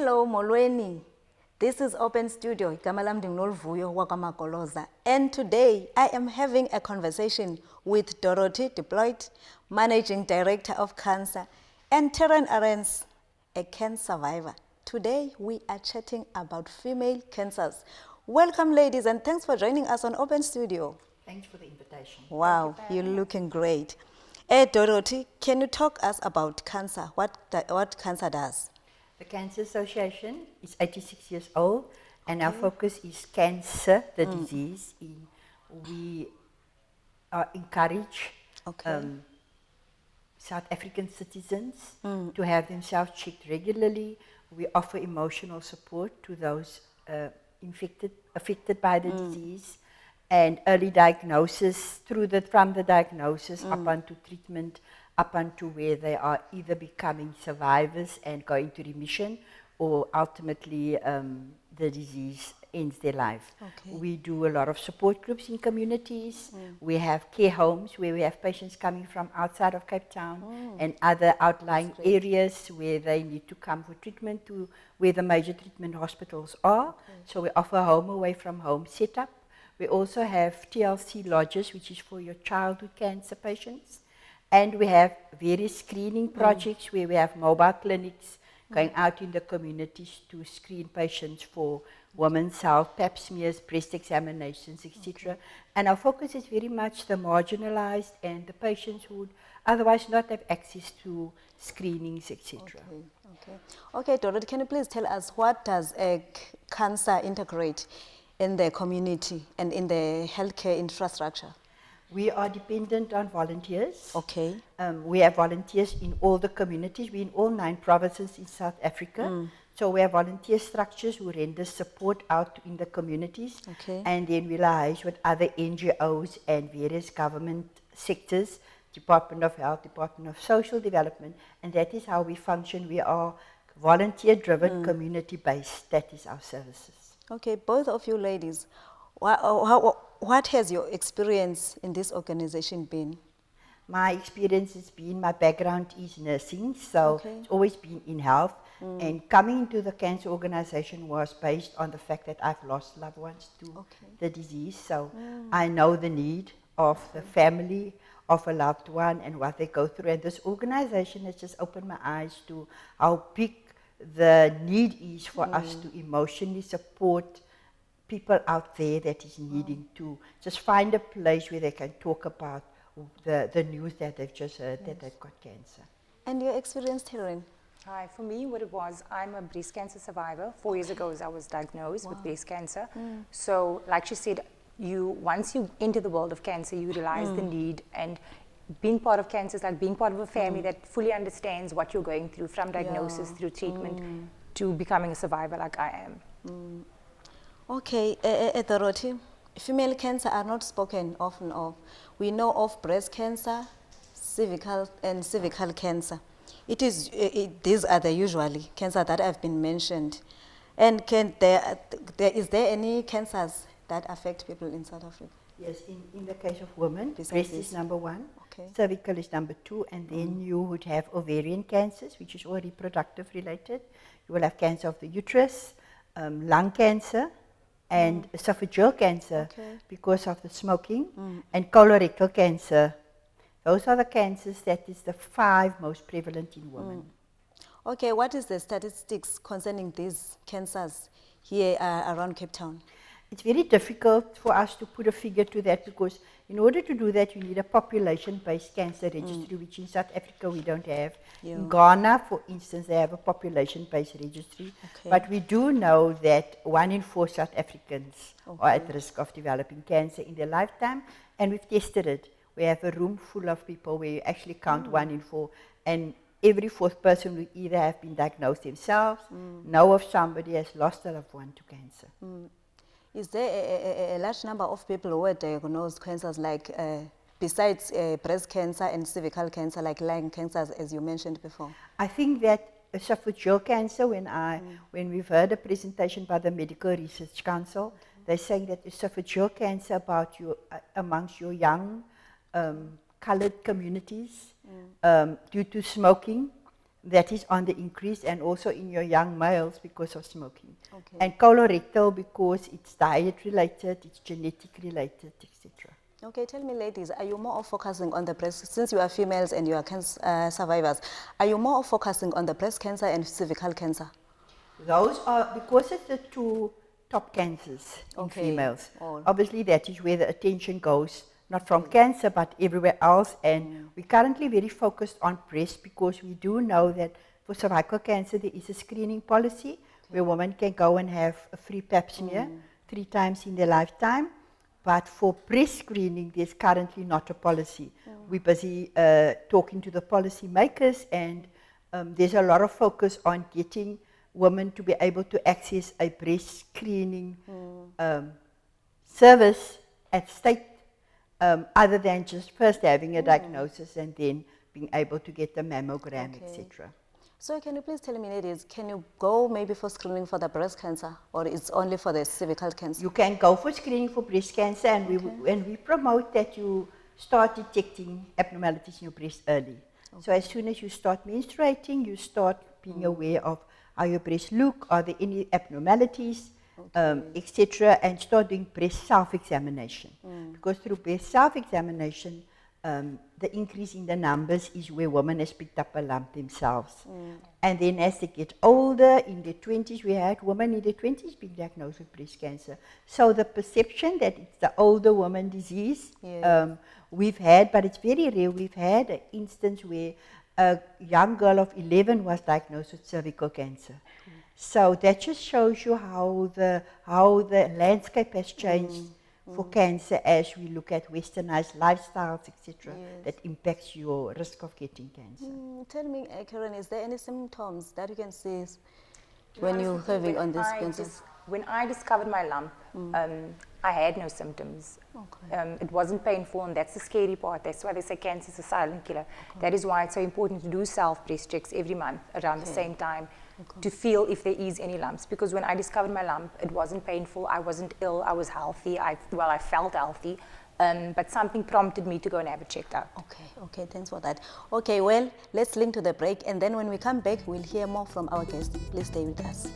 Hello, Molweni. This is Open Studio, igama lam ndinguNoluvuyo wakwaMagoloza. And today I am having a conversation with Dorothy, Ploit, Managing Director of CANSA, and Terrene Arendse, a cancer survivor. Today we are chatting about female cancers. Welcome, ladies, and thanks for joining us on Open Studio. Thanks for the invitation. Wow, you're looking great. Dorothy, can you talk us about CANSA, what CANSA does? The Cancer Association is 86 years old, and our focus is cancer, the disease. We encourage South African citizens to have themselves checked regularly. We offer emotional support to those affected by the disease, and early diagnosis from the diagnosis up onto treatment, up unto where they are either becoming survivors and going to remission, or ultimately the disease ends their life. We do a lot of support groups in communities. We have care homes where we have patients coming from outside of Cape Town and other outlying areas where they need to come for treatment to where the major treatment hospitals are. So we offer home away from home setup. We also have TLC lodges, which is for your childhood cancer patients. And we have various screening projects where we have mobile clinics going out in the communities to screen patients for women's health, pap smears, breast examinations, etc. And our focus is very much the marginalized and the patients who would otherwise not have access to screenings, etc. Okay, Dorothy, can you please tell us what does CANSA integrate in the community and in the healthcare infrastructure? We are dependent on volunteers. Okay. We have volunteers in all the communities. We're in all 9 provinces in South Africa. So we have volunteer structures who render support out in the communities. And then we liaise with other NGOs and various government sectors, Department of Health, Department of Social Development, and that is how we function. We are volunteer-driven, community-based. That is our services. Okay, both of you ladies, what has your experience in this organization been? My experience has been, my background is nursing, so it's always been in health. And coming into the cancer organization was based on the fact that I've lost loved ones to the disease. So I know the need of the family of a loved one and what they go through. And this organization has just opened my eyes to how big the need is for us to emotionally support people out there that is needing to just find a place where they can talk about the news that they've just heard that they've got cancer. And your experience, Terrene? Hi, for me what it was, I'm a breast cancer survivor. 4 years ago I was diagnosed with breast cancer. So like she said, once you enter the world of cancer, you realize the need, and being part of cancer is like being part of a family that fully understands what you're going through, from diagnosis through treatment to becoming a survivor like I am. Okay, Dorothy, female cancer are not spoken often of. We know of breast cancer, cervical cancer. These are the usually cancer that have been mentioned. And is there any cancers that affect people in South Africa? Yes, in the case of women, breast is number 1, cervical is number 2, and then you would have ovarian cancers, which is all reproductive related. You will have cancer of the uterus, lung cancer, and esophageal cancer because of the smoking, and colorectal cancer. Those are the cancers that is the 5 most prevalent in women. Okay, what is the statistics concerning these cancers here around Cape Town? It's very difficult for us to put a figure to that because in order to do that you need a population-based cancer registry, which in South Africa we don't have. In Ghana, for instance, they have a population-based registry. But we do know that 1 in 4 South Africans are at risk of developing cancer in their lifetime, and we've tested it. We have a room full of people where you actually count 1 in 4, and every 4th person will either have been diagnosed themselves, know of somebody has lost a loved one to cancer. Is there a large number of people who are diagnosed cancers like, besides breast cancer and cervical cancer, like lung cancers, as you mentioned before? I think that esophageal cancer, when we've heard a presentation by the Medical Research Council, they're saying that esophageal cancer amongst your young colored communities due to smoking that is on the increase, and also in your young males because of smoking. Okay. And colorectal because it's diet related, it's genetic related, etc. Okay, tell me, ladies, are you more focusing on the breast, since you are females and you are cancer survivors, are you more focusing on the breast cancer and cervical cancer? Those are, because it's the two top cancers in Okay. females. All. Obviously, that is where the attention goes, not from cancer, but everywhere else. And we're currently very focused on breast because we do know that for cervical cancer, there is a screening policy where women can go and have a free pap smear 3 times in their lifetime. But for breast screening, there's currently not a policy. We're busy talking to the policy makers, and there's a lot of focus on getting women to be able to access a breast screening service at state, other than just first having a diagnosis and then being able to get the mammogram, etc. So can you please tell me, ladies, can you go maybe for screening for the breast cancer, or it's only for the cervical cancer? You can go for screening for breast cancer, and we promote that you start detecting abnormalities in your breast early. So as soon as you start menstruating, you start being aware of how your breasts look, are there any abnormalities, etc., and start doing breast self-examination. Because through breast self-examination, the increase in the numbers is where women has picked up a lump themselves. And then as they get older, in their 20s, we had women in their 20s being diagnosed with breast cancer. So the perception that it's the older woman disease, we've had, but it's very rare. We've had an instance where a young girl of 11 was diagnosed with cervical cancer. So that just shows you how the landscape has changed for cancer as we look at westernized lifestyles, etc., that impacts your risk of getting cancer. Tell me, Karen, is there any symptoms that you can see when you're having on this cancer? When I discovered my lump, I had no symptoms. It wasn't painful, and that's the scary part. That's why they say cancer is a silent killer. That is why it's so important to do self-breast checks every month around the same time to feel if there is any lumps. Because when I discovered my lump, it wasn't painful, I wasn't ill, I was healthy. I felt healthy, but something prompted me to go and have it checked out. Okay, thanks for that. Okay, well, let's link to the break, and then when we come back, we'll hear more from our guest. Please stay with us.